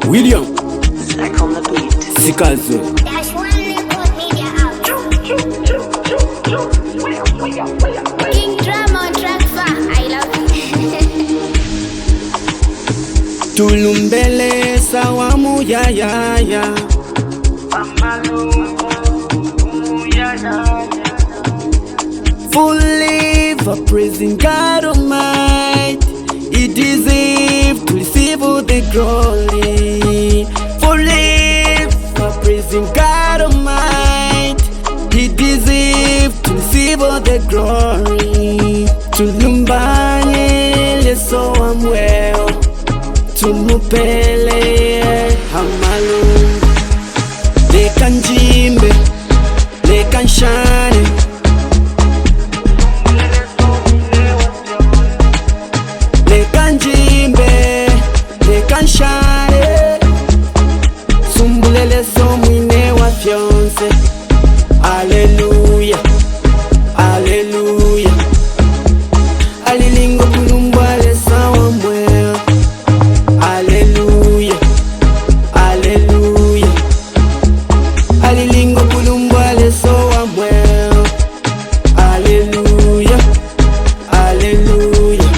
William Sikazo King Drama on track 4. I love you. Tulumbele sawamu ya ya ya fully for praising God Almighty. He deserves to receive all the glory. Fully for praising God Almighty. He deserves to receive all the glory. Tulumbane leso amweo, tumupele hamalungu. Leka njimbe, leka nshane, leka njimbe, leka nshane, sumbulele so mwine wa fyonse. Hallelujah, hallelujah. Alilingo kulumbwale sawa mweo. Hallelujah, hallelujah. Alilingo kulumbwale sawa mweo. Hallelujah, hallelujah.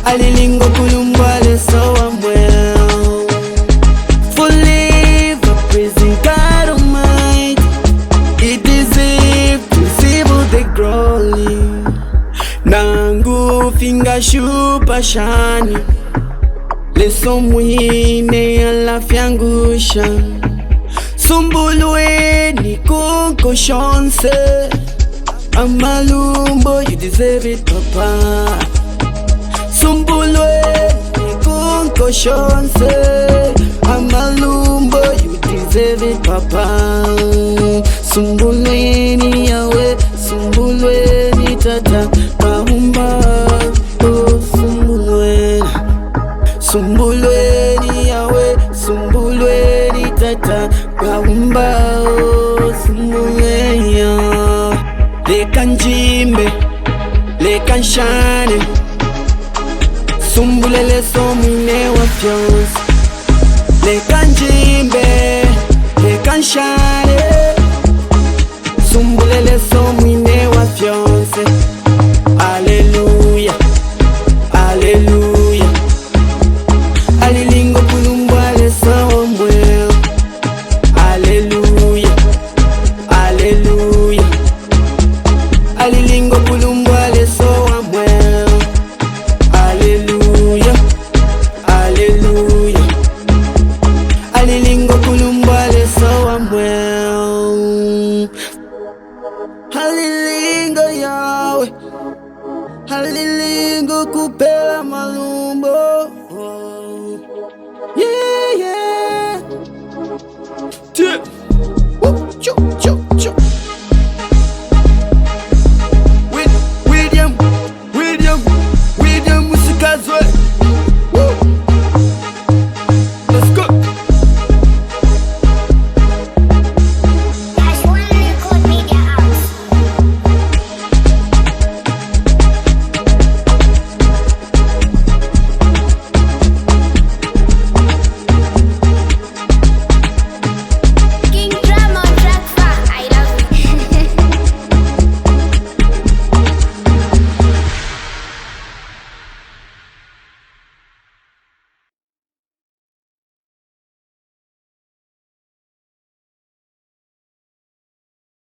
Alilingo kulumbwale sawa mweo. Fully for praising God Almighty. He deserves to receive all the glory. Nangu finga shupa shani, leso mwine ala fyangusha. Sumbulweni kunko shonse, amalumbo you deserve it papa. Sumbulweni kunko shonse, amalumbo you deserve it papa. Sumbulweni yawe, sumbulweni tata kahumba. Oh sumbulweni, sumbulweni yawe, sumbulweni tata kahumba. Oh sumbulweni ya. Leka njimbe, leka nshane, sumbulele so mwine wa fyonse. Leka njimbe, leka nshane, sumbulele so mwine wa fyonse. Hallelujah, hallelujah. Alilingo kulumbwale sawa mweo. Hallelujah, hallelujah. Alilingo kulumbwale sawa mweo. Hallelujah, hallelujah. Alilingo kulumbwale sawa mweo. Halilingo yawe, halilingo kupela malu.